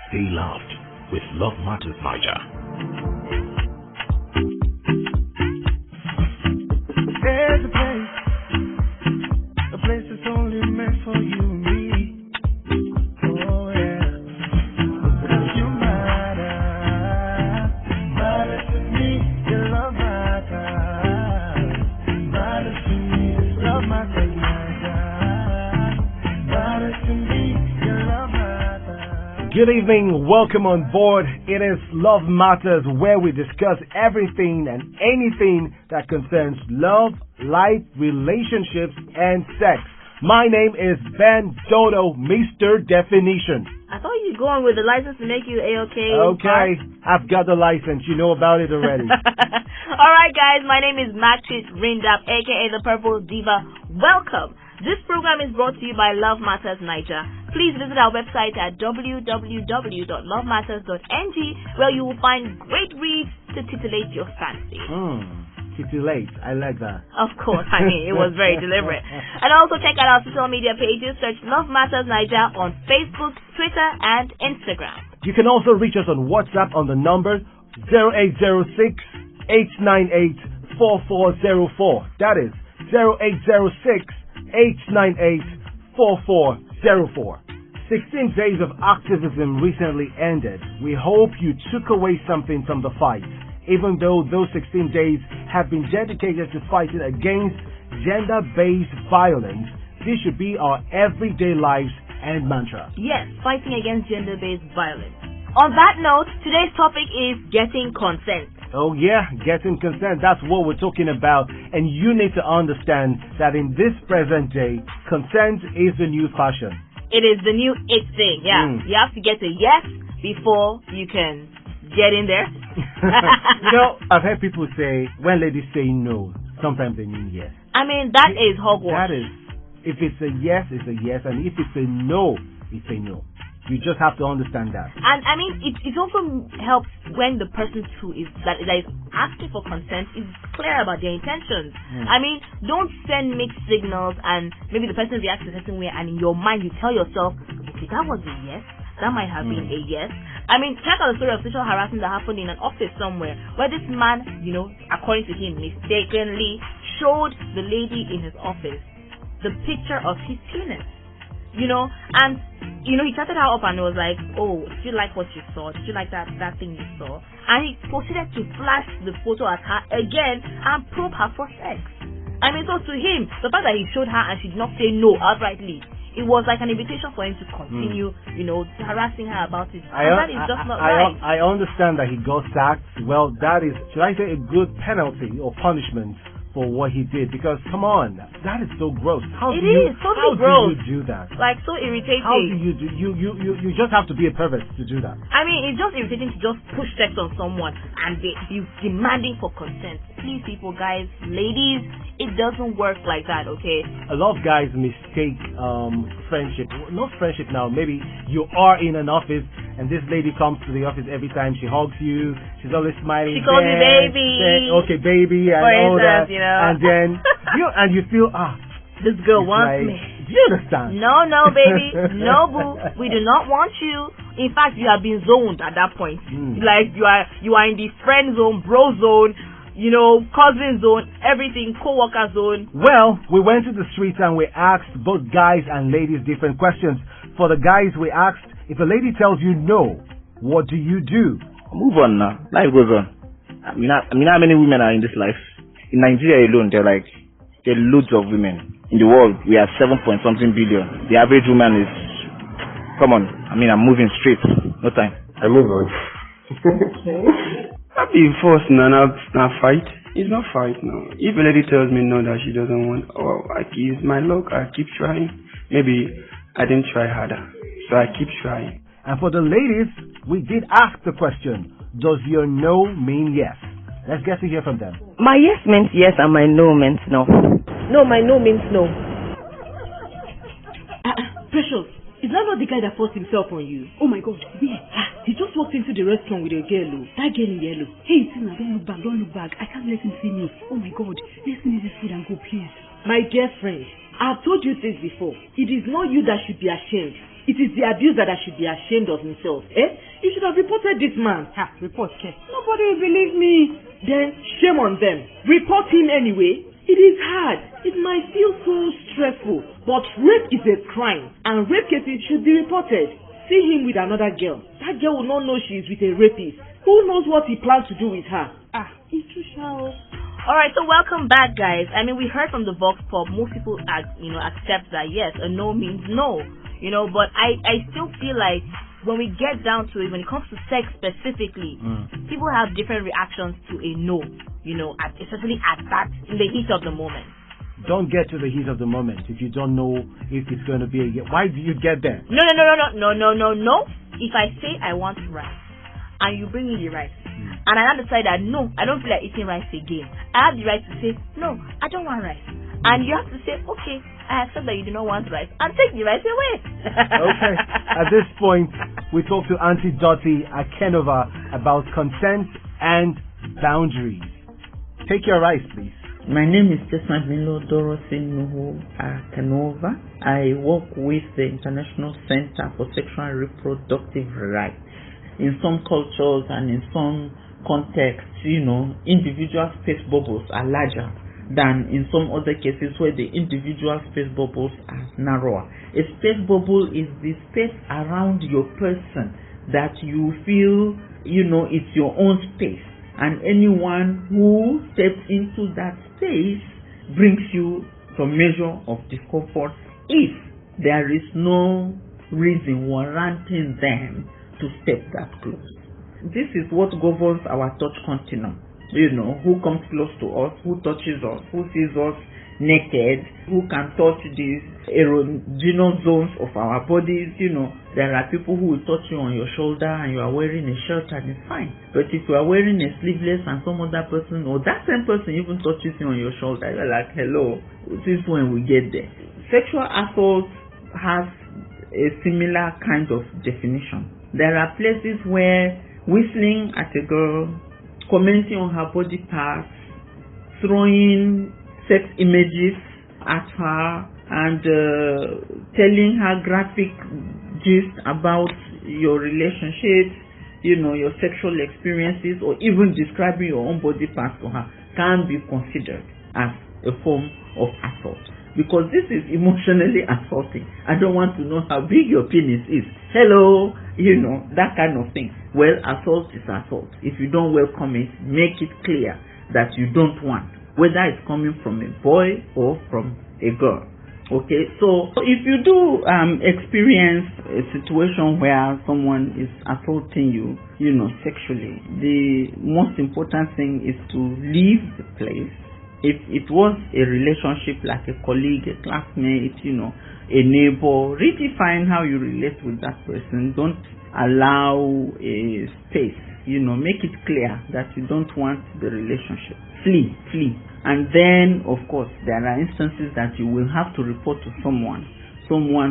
Stay loved with Love Matters Niger. There's a place that's only meant for you and me. Oh yeah, 'cause you matter to me. Your love matters to me. Love matters to me. Your love matters. Good evening, welcome on board. It is Love Matters, where we discuss everything and anything that concerns love, life, relationships, and sex. My name is Ben Dodo, Mr. Definition. I thought you'd go on with the license to make you A-OK. Okay, I've got the license. You know about it already. Alright guys, my name is Maxis Rindap, aka the Purple Diva. Welcome. This program is brought to you by Love Matters Niger. Please visit our website at www.lovematters.ng, where you will find great reads to titillate your fancy. Titillate, I like that. Of course, I mean, it was very deliberate. And also check out our social media pages. Search Love Matters Niger on Facebook, Twitter, and Instagram. You can also reach us on WhatsApp on the number 0806-898-4404. That is 0806-898-4404. 16 days of activism recently ended. We hope you took away something from the fight. Even though those 16 days have been dedicated to fighting against gender-based violence, this should be our everyday lives and mantra. Yes, fighting against gender-based violence. On that note, today's topic is getting consent. Oh yeah, getting consent, that's what we're talking about. And you need to understand that in this present day, consent is the new fashion. It is the new it thing, yeah. You have to get a yes before you can get in there. You know, I've heard people say, when ladies say no, sometimes they mean yes. I mean, that is hogwash. That is, if it's a yes, it's a yes. And if it's a no, it's a no. You just have to understand that. And I mean, it also helps when the person who is that is asking for consent is clear about their intentions. I mean, don't send mixed signals and maybe the person reacts a certain way and in your mind you tell yourself, okay, that was a yes, that might have been a yes. I mean, check out the story of sexual harassment that happened in an office somewhere where this man, you know, according to him, mistakenly showed the lady in his office the picture of his penis. You know, and you know, he chatted her up and was like, oh, did you like what you saw? Did you like that thing you saw? And he proceeded to flash the photo at her again and probe her for sex. I mean, so to him, the fact that he showed her and she did not say no outrightly, it was like an invitation for him to continue, you know, harassing her about it. And that is just not right. I understand that he got sacked. Well, that is, should I say, a good penalty or punishment for what he did, because come on, that is so gross. How do you do that? Like, so irritating. How do you do? You just have to be a pervert to do that. I mean, it's just irritating to just push sex on someone and you demanding for consent. Please, people, guys, ladies, it doesn't work like that, okay? A lot of guys mistake friendship, not friendship now. Maybe you are in an office and this lady comes to the office every time. She hugs you. She's always smiling. She calls you baby. Okay, baby, and all that. You know. And then you feel this girl wants me. Do you understand? No, baby. No, boo. We do not want you. In fact, you have been zoned at that point. Like you are in the friend zone, bro zone, you know, cousin zone, everything, co-worker zone. Well, we went to the streets and we asked both guys and ladies different questions. For the guys, we asked, if a lady tells you no, what do you do? Move on now. Life goes on. I mean, how many women are in this life? In Nigeria alone, there are loads of women. In the world, we are 7-point-something billion. The average woman is, come on. I mean, I'm moving straight. No time. I move on. I'll be forced now fight. It's not fight now. If a lady tells me no, that she doesn't want, it's my luck. I keep trying. Maybe I didn't try harder, so I keep trying. And for the ladies, we did ask the question, does your no mean yes? Let's get to hear from them. My yes means yes and my no means no. No, my no means no. Precious, is that not the guy that forced himself on you? Oh my God, where? He just walked into the restaurant with a girl, that girl in yellow. Hey, Tina, don't look back. I can't let him see me. Oh my God, let's finish this food and go, please. My dear friend, I've told you this before. It is not you that should be ashamed. It is the abuser that should be ashamed of himself. You should have reported this man. Report, okay. Nobody will believe me. Then shame on them. Report him anyway. It is hard. It might feel so stressful. But rape is a crime, and rape cases should be reported. See him with another girl. That girl will not know she is with a rapist. Who knows what he plans to do with her? It's too shallow. Alright, so welcome back, guys. I mean, we heard from the Vox Pop, most people accept that yes, a no means no. But I still feel like when we get down to it, when it comes to sex specifically, people have different reactions to a no, especially in the heat of the moment. Don't get to the heat of the moment if you don't know if it's going to be a yes. Why do you get there? No. If I say I want rice, and you bring me the rice, and I now decide that no, I don't feel like eating rice again, I have the right to say no, I don't want rice. And you have to say, okay, I accept that you do not want rice, and take the rice away. Okay. At this point, we talk to Auntie Dottie Akenova about consent and boundaries. Take your rice, please. My name is Tesmadmilo Dorothy Nuhu Akenova. I work with the International Center for Sexual and Reproductive Rights. In some cultures and in some contexts, individual space bubbles are larger than in some other cases where the individual space bubbles are narrower. A space bubble is the space around your person that you feel, it's your own space. And anyone who steps into that space brings you some measure of discomfort if there is no reason warranting them to step that close. This is what governs our touch continuum. Who comes close to us, who touches us, who sees us naked, who can touch these erogenous zones of our bodies. There are people who will touch you on your shoulder and you are wearing a shirt and it's fine. But if you are wearing a sleeveless and some other person or that same person even touches you on your shoulder, you're like, hello, this is when we get there. Sexual assault has a similar kind of definition. There are places where whistling at a girl, commenting on her body parts, throwing sex images at her, and telling her graphic gist about your relationships, your sexual experiences, or even describing your own body parts to her can be considered as a form of assault. Because this is emotionally assaulting. I don't want to know how big your penis is. Hello, that kind of thing. Well, assault is assault. If you don't welcome it, make it clear that you don't want, whether it's coming from a boy or from a girl. Okay, so if you do experience a situation where someone is assaulting you, sexually, the most important thing is to leave the place. If it was a relationship like a colleague, a classmate, a neighbor, redefine how you relate with that person. Don't allow a space, make it clear that you don't want the relationship. Flee. And then, of course, there are instances that you will have to report to someone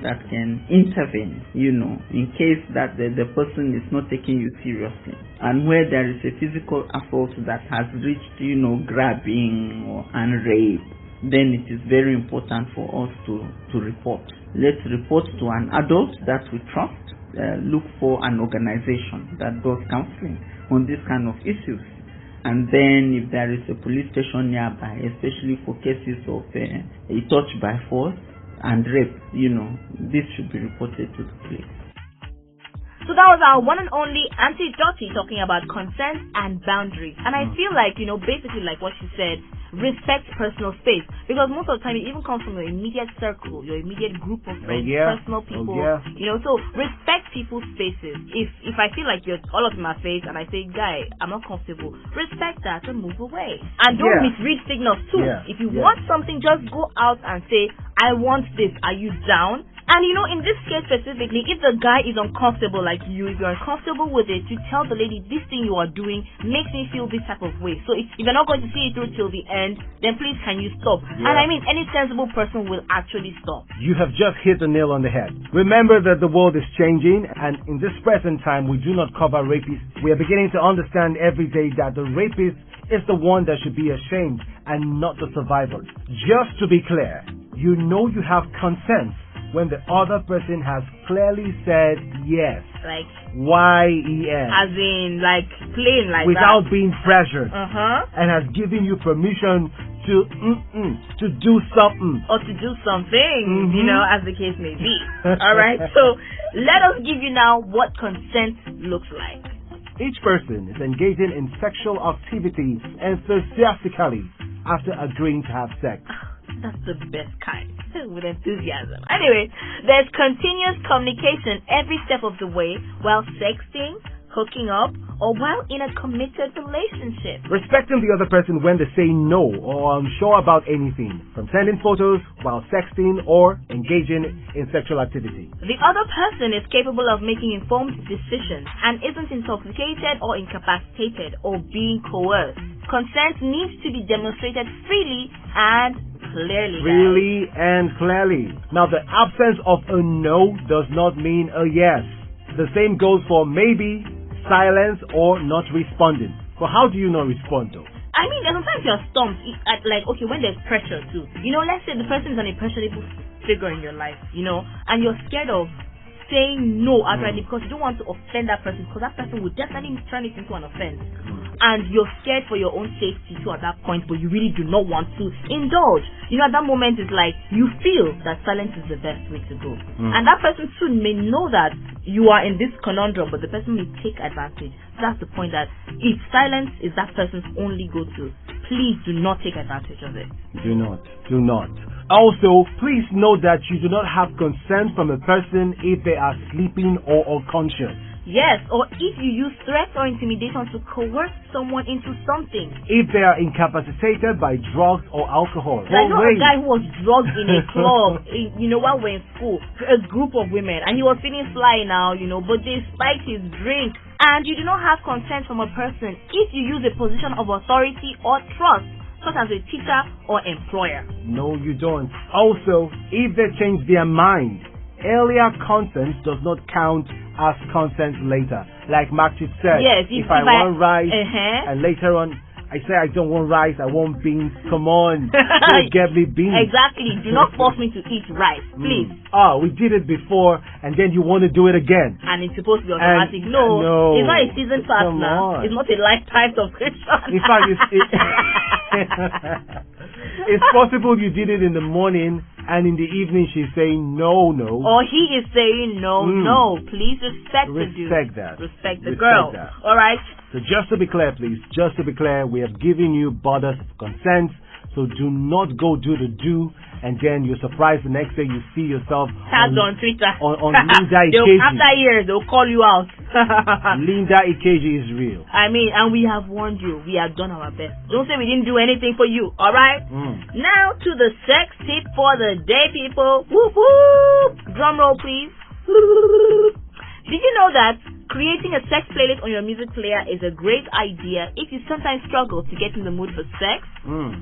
that can intervene, in case that the person is not taking you seriously. And where there is a physical assault that has reached, grabbing and rape, then it is very important for us to report. Let's report to an adult that we trust. Look for an organization that does counseling on this kind of issues. And then if there is a police station nearby, especially for cases of a touch by force and rape, this should be reported to the police. So that was our one and only Auntie Dottie talking about consent and boundaries. And I feel like, basically like what she said, respect personal space. Because most of the time it even comes from your immediate circle, your immediate group of friends, personal people. So respect people's spaces. If I feel like you're all up in my face and I say, guy, I'm not comfortable, respect that and move away. And don't misread signals too. If you want something, just go out and say, I want this. Are you down? And in this case specifically, if the guy is uncomfortable like you, if you're uncomfortable with it, you tell the lady, this thing you are doing makes me feel this type of way. So if you're not going to see it through till the end, then please can you stop? And I mean, any sensible person will actually stop. You have just hit the nail on the head. Remember that the world is changing, and in this present time, we do not cover rapists. We are beginning to understand every day that the rapist is the one that should be ashamed and not the survivor. Just to be clear, you have consent when the other person has clearly said yes. Like, Y-E-S. as in, like, plain like without that. being pressured. Uh-huh. And has given you permission to do something. Or to do something, Mhm. you know, as the case may be. Alright, so let us give you now what consent looks like. Each person is engaging in sexual activity enthusiastically after agreeing to have sex. That's the best kind, with enthusiasm. Anyway, there's continuous communication every step of the way while sexting, hooking up, or while in a committed relationship. Respecting the other person when they say no or unsure about anything, from sending photos while sexting or engaging in sexual activity. The other person is capable of making informed decisions and isn't intoxicated or incapacitated or being coerced. Consent needs to be demonstrated freely and clearly. Freely and clearly. Now, the absence of a no does not mean a yes. The same goes for maybe, silence, or not responding. But how do you not respond though? I mean, sometimes you're stumped. Like, okay, when there's pressure too. You know, let's say the person is an impressionable figure in your life, you know, and you're scared of saying no outrightly because you don't want to offend that person, because that person will definitely turn it into an offense. And you're scared for your own safety too at that point, but you really do not want to indulge. You know, at that moment, it's like you feel that silence is the best way to go. And that person soon may know that you are in this conundrum, but the person may take advantage. So that's the point, that if silence is that person's only go-to, please do not take advantage of it. Do not. Do not. Also, please note that you do not have consent from a person if they are sleeping or unconscious. Yes, or if you use threats or intimidation to coerce someone into something. If they are incapacitated by drugs or alcohol. I know a guy who was drugged in a club, you know, while we're in school, a group of women, and he was feeling fly now, you know, but they spiked his drink. And you do not have consent from a person if you use a position of authority or trust, such as a teacher or employer. No, you don't. Also, if they change their mind, earlier consent does not count as consent later. Like Marchit said, yes, if I want rice and later on I say I don't want rice, I want beans, come on, don't get me beans. Exactly, do not force me to eat rice, please. We did it before and then you want to do it again. And it's supposed to be automatic. No, it's not a season pass now. It's not a lifetime subscription. In fact, it's possible you did it in the morning and in the evening she's saying no. Or he is saying no. Please respect the dude. Respect the girl. Alright? So just to be clear, please, we have given you borders of consent. So do not go do the do, and then you're surprised the next day you see yourself tagged on Twitter. On Linda Ikeji. After years, they'll call you out. Linda Ikeji is real. I mean, and we have warned you. We have done our best. Don't say we didn't do anything for you, alright? Now to the sex tip for the day, people. Whoop whoop! Drum roll, please. Did you know that creating a sex playlist on your music player is a great idea if you sometimes struggle to get in the mood for sex?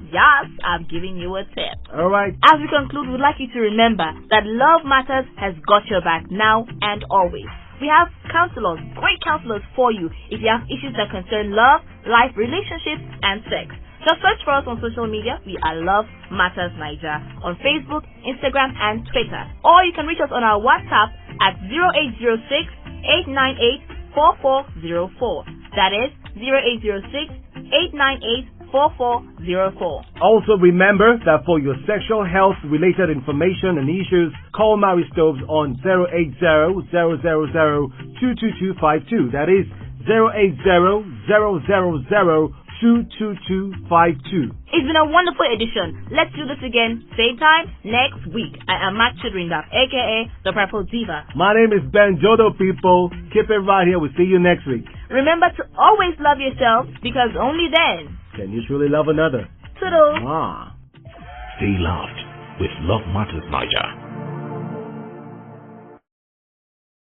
Yes, I'm giving you a tip. Alright. As we conclude, we'd like you to remember that Love Matters has got your back now and always. We have counselors, great counselors for you if you have issues that concern love, life, relationships, and sex. Just search for us on social media. We are Love Matters Niger on Facebook, Instagram, and Twitter. Or you can reach us on our WhatsApp at 0806-898-4404. That is 0806-898-4404. Also remember that for your sexual health related information and issues, call Mary Stopes on 080-000-22252. That is 080-000-22252. It's been a wonderful edition. Let's do this again, same time next week. I am Matt Chidrinda, aka the Purple Diva. My name is Ben Jodo, people. Keep it right here. We'll see you next week. Remember to always love yourself, because only then can you truly love another. Toodles. Stay loved with Love Matters Niger.